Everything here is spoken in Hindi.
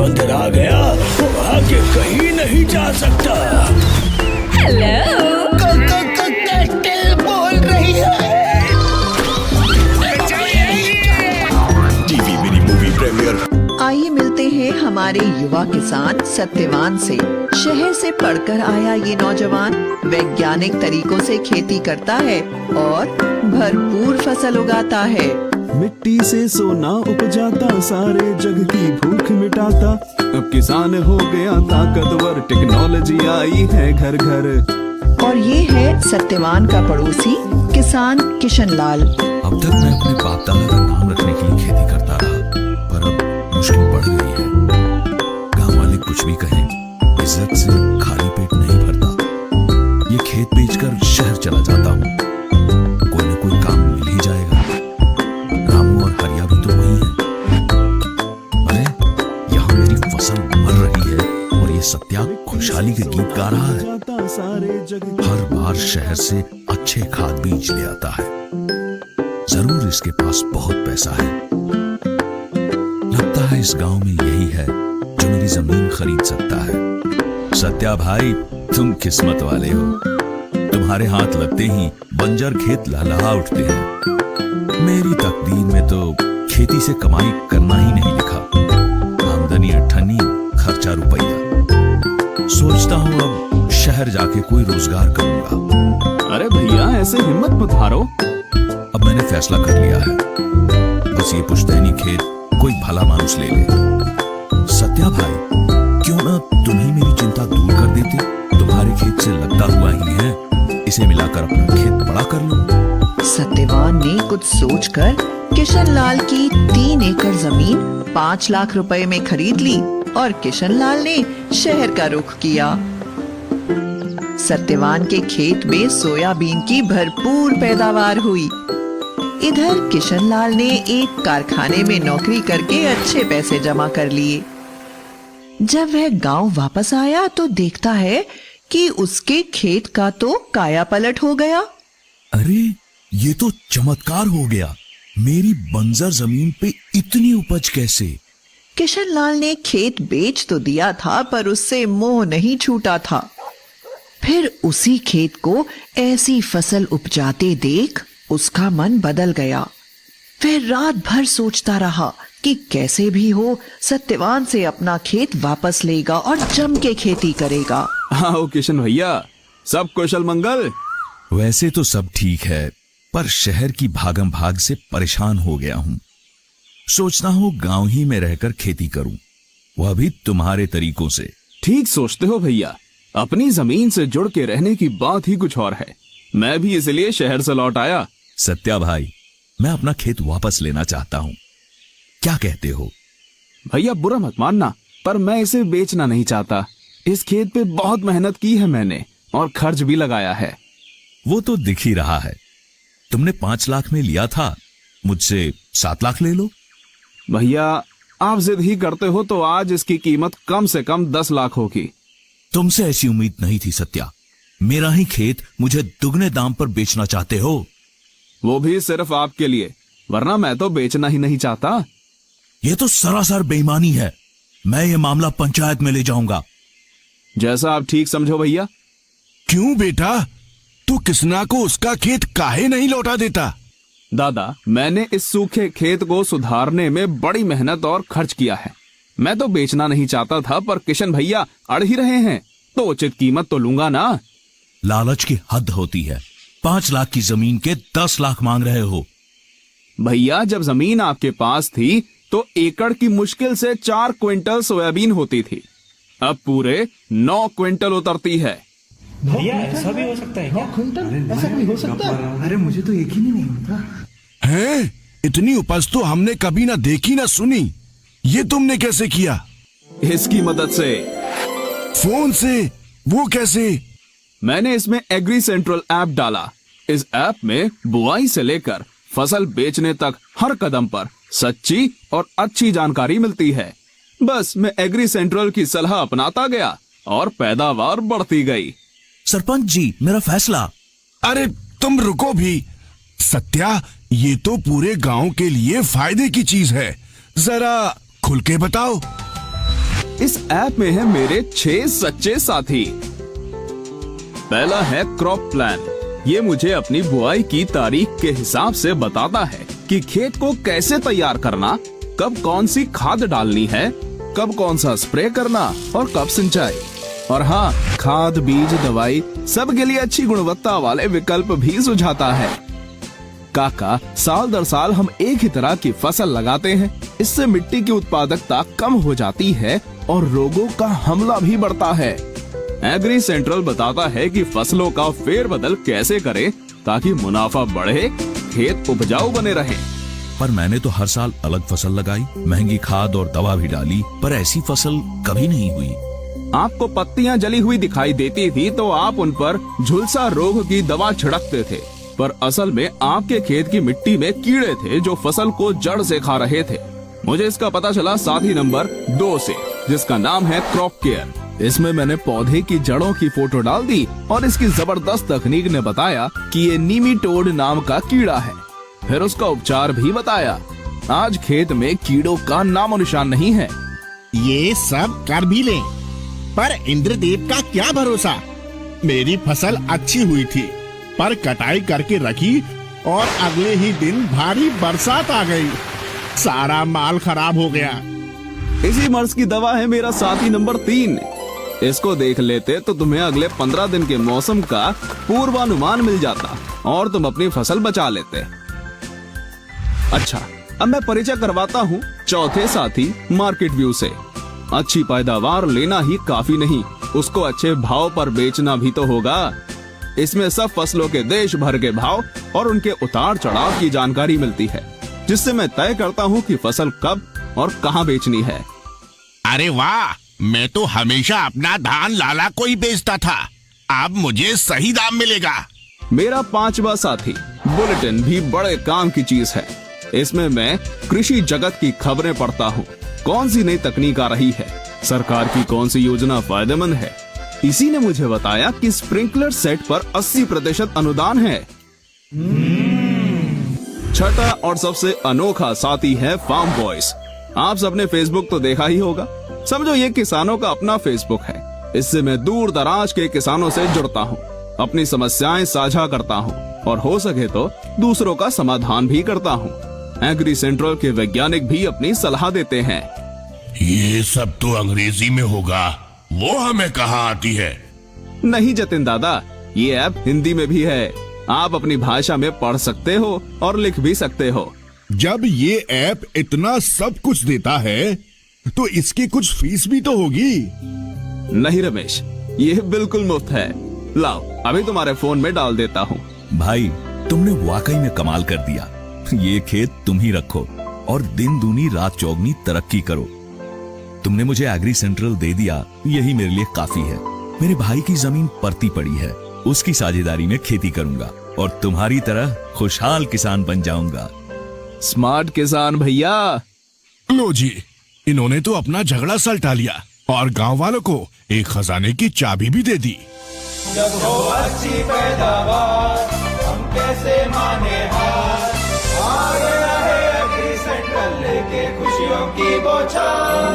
अंदर आ गया वो आगे कहीं नहीं जा सकता। हेलो, कैटल बोल रही है। TV mini movie premiere. आइए मिलते हैं हमारे युवा किसान सत्यवान से। शहर से पढ़कर आया ये नौजवान वैज्ञानिक तरीकों से खेती करता है और भरपूर फसल उगाता है। मिट्टी से सोना उपजाता, सारे जग की भूख मिटाता। अब किसान हो गया ताकतवर, टेक्नोलॉजी आई है घर घर। और ये है सत्यवान का पड़ोसी किसान किशन लाल। अब तक मैं अपने बाप दादा का नाम रखने के लिए खेती करता रहा, पर अब मुश्किल बढ़ गई है। गांव वाले कुछ भी कहें, इज्जत से खाली पेट नहीं भरता। ये खेत बेचकर शहर चला जाता हूँ, कोई न कोई काम मिल ही जाएगा। रामू और हरिया भी तो वही है। अरे यहाँ मेरी फसल मर रही है और ये सत्या खुशहाली के गीत गा रहा है। हर बार शहर से अच्छे खाद बीज ले आता है। जरूर इसके पास बहुत पैसा है। लगता है इस गांव में यही है जो मेरी जमीन खरीद सकता है। सत्या भाई, तुम किस्मत वाले हो। तुम्हारे हाथ लगते ही बंजर खेत लहलहा उठते हैं। मेरी तकदीर में तो खेती से कमाई करना ही नहीं लिखा। आमदनी अठन्नी, खर्चा रुपया। सोचता हूँ अब शहर जाके कोई रोजगार करूंगा। अरे भैया, ऐसे हिम्मत मत हारो। अब मैंने फैसला कर लिया है, बस ये पुश्तैनी खेत कोई भला मानुस ले ले। सत्या भाई, क्यों ना तुम ही मेरी चिंता दूर कर देते। तुम्हारे खेत से लगता हुआ ही है, इसे मिलाकर अपना खेत बड़ा कर लो। सत्यवान ने कुछ सोचकर किशन लाल की 3 एकड़ जमीन 5 लाख रुपए में खरीद ली और किशन लाल ने शहर का रुख किया। सत्यवान के खेत में सोयाबीन की भरपूर पैदावार हुई। इधर किशन लाल ने एक कारखाने में नौकरी करके अच्छे पैसे जमा कर लिए। जब वह गांव वापस आया तो देखता है कि उसके खेत का तो काया पलट हो गया। अरे ये तो चमत्कार हो गया। मेरी बंजर जमीन पे इतनी उपज कैसे? किशन लाल ने खेत बेच तो दिया था, पर उससे मोह नहीं छूटा था। फिर उसी खेत को ऐसी फसल उपजाते देख उसका मन बदल गया। वह रात भर सोचता रहा कि कैसे भी हो सत्यवान से अपना खेत वापस लेगा और जम के खेती करेगा। आओ किशन भैया, सब कुशल मंगल। वैसे तो सब ठीक है, पर शहर की भागम भाग से परेशान हो गया हूँ। सोचता हूँ गांव ही में रहकर खेती करूं, वह भी तुम्हारे तरीकों से। ठीक सोचते हो भैया, अपनी जमीन से जुड़ के रहने की बात ही कुछ और है। मैं भी इसलिए शहर से लौट आया। सत्या भाई, मैं अपना खेत वापस लेना चाहता हूँ, क्या कहते हो? भैया बुरा मत मानना, पर मैं इसे बेचना नहीं चाहता। इस खेत पे बहुत मेहनत की है मैंने और खर्च भी लगाया है। वो तो दिख ही रहा है। तुमने 5 लाख में लिया था, मुझसे 7 लाख ले लो। भैया आप जिद ही करते हो तो आज इसकी कीमत कम से कम 10 लाख होगी। तुमसे ऐसी उम्मीद नहीं थी सत्या। मेरा ही खेत मुझे दुगने दाम पर बेचना चाहते हो? वो भी सिर्फ आपके लिए, वरना मैं तो बेचना ही नहीं चाहता। ये तो सरासर बेईमानी है। मैं ये मामला पंचायत में ले जाऊंगा। जैसा आप ठीक समझो भैया। क्यों बेटा, तू किसना को उसका खेत काहे नहीं लौटा देता? दादा, मैंने इस सूखे खेत को सुधारने में बड़ी मेहनत और खर्च किया है। मैं तो बेचना नहीं चाहता था, पर किशन भैया अड़ ही रहे हैं, तो उचित कीमत तो लूंगा ना। लालच की हद होती है। 5 लाख की जमीन के 10 लाख मांग रहे हो। भैया जब जमीन आपके पास थी तो एकड़ की मुश्किल से 4 क्विंटल सोयाबीन होती थी, अब पूरे 9 क्विंटल उतरती है। भैया ऐसा भी हो सकता है क्या? ऐसा भी हो सकता है? अरे मुझे तो यकीन ही नहीं होता। हैं? इतनी उपज तो हमने कभी ना देखी ना सुनी। ये तुमने कैसे किया? इसकी मदद से। फोन से? वो कैसे? मैंने इसमें एग्री सेंट्रल ऐप डाला। इस ऐप में बुआई से लेकर फसल बेचने तक हर कदम पर सच्ची और अच्छी जानकारी मिलती है। बस मैं एग्री सेंट्रल की सलाह अपनाता गया और पैदावार बढ़ती गई। सरपंच जी, मेरा फैसला। अरे तुम रुको भी। सत्या, ये तो पूरे गांव के लिए फायदे की चीज है, जरा खुल के बताओ। इस ऐप में है मेरे 6 सच्चे साथी। पहला है क्रॉप प्लान। ये मुझे अपनी बुआई की तारीख के हिसाब से बताता है कि खेत को कैसे तैयार करना, कब कौन सी खाद डालनी है, कब कौन सा स्प्रे करना और कब सिंचाई। और हाँ, खाद, बीज, दवाई सब के लिए अच्छी गुणवत्ता वाले विकल्प भी सुझाता है। काका, साल दर साल हम एक ही तरह की फसल लगाते हैं। इससे मिट्टी की उत्पादकता कम हो जाती है और रोगों का हमला भी बढ़ता है। एग्री सेंट्रल बताता है कि फसलों का फेरबदल कैसे करें ताकि मुनाफा बढ़े, खेत उपजाऊ बने रहे। पर मैंने तो हर साल अलग फसल लगाई, महंगी खाद और दवा भी डाली, पर ऐसी फसल कभी नहीं हुई। आपको पत्तियां जली हुई दिखाई देती थी तो आप उन पर झुलसा रोग की दवा छिड़कते थे, पर असल में आपके खेत की मिट्टी में कीड़े थे जो फसल को जड़ से खा रहे थे। मुझे इसका पता चला साथी नंबर 2 से, जिसका नाम है क्रॉप केयर। इसमें मैंने पौधे की जड़ों की फोटो डाल दी और इसकी जबरदस्त तकनीक ने बताया कि ये नीमीटोड नाम का कीड़ा है। फिर उसका उपचार भी बताया। आज खेत में कीड़ों का नामो निशान नहीं है। ये सब कर भी लें, पर इंद्रदेव का क्या भरोसा। मेरी फसल अच्छी हुई थी, पर कटाई करके रखी और अगले ही दिन भारी बरसात आ गई, सारा माल खराब हो गया। इसी मर्ज की दवा है मेरा साथी नंबर 3। इसको देख लेते तो तुम्हें अगले 15 दिन के मौसम का पूर्वानुमान मिल जाता और तुम अपनी फसल बचा लेते। अच्छा, अब मैं परिचय करवाता हूँ चौथे साथी मार्केट व्यू से। अच्छी पैदावार लेना ही काफी नहीं, उसको अच्छे भाव पर बेचना भी तो होगा। इसमें सब फसलों के देश भर के भाव और उनके उतार चढ़ाव की जानकारी मिलती है, जिससे मैं तय करता हूँ कि फसल कब और कहाँ बेचनी है। अरे वाह, मैं तो हमेशा अपना धान लाला को ही बेचता था, अब मुझे सही दाम मिलेगा। मेरा 5वां साथी बुलेटिन भी बड़े काम की चीज है। इसमें मैं कृषि जगत की खबरें पढ़ता हूँ। कौन सी नई तकनीक आ रही है, सरकार की कौन सी योजना फायदेमंद है। इसी ने मुझे बताया कि स्प्रिंकलर सेट पर 80% अनुदान है। छठा और सबसे अनोखा साथी है फार्म वॉइस। आप सबने फेसबुक तो देखा ही होगा। समझो ये किसानों का अपना फेसबुक है। इससे मैं दूर दराज के किसानों से जुड़ता हूँ, अपनी समस्याएं साझा करता हूँ और हो सके तो दूसरों का समाधान भी करता हूँ। एग्री सेंट्रल के वैज्ञानिक भी अपनी सलाह देते हैं। ये सब तो अंग्रेजी में होगा, वो हमें कहाँ आती है। नहीं जतिन दादा, ये ऐप हिंदी में भी है। आप अपनी भाषा में पढ़ सकते हो और लिख भी सकते हो। जब ये ऐप इतना सब कुछ देता है तो इसकी कुछ फीस भी तो होगी। नहीं रमेश, ये बिल्कुल मुफ्त है। लाओ, अभी तुम्हारे फोन में डाल देता हूँ। भाई, तुमने वाकई में कमाल कर दिया। ये खेत तुम ही रखो और दिन दूनी रात चौगनी तरक्की करो। तुमने मुझे एग्री सेंट्रल दे दिया, यही मेरे लिए काफी है। मेरे भाई की जमीन परती पड़ी है, उसकी साझेदारी में खेती करूंगा और तुम्हारी तरह खुशहाल किसान बन जाऊंगा। स्मार्ट किसान भैया। लो जी, इन्होंने तो अपना झगड़ा सलटा लिया और गांव वालों को एक खजाने की चाबी भी दे दी। जब हो अच्छी पैदावार हम कैसे माने हार, आ गया है एग्री सेंट्रल लेके खुशियों की बौछार।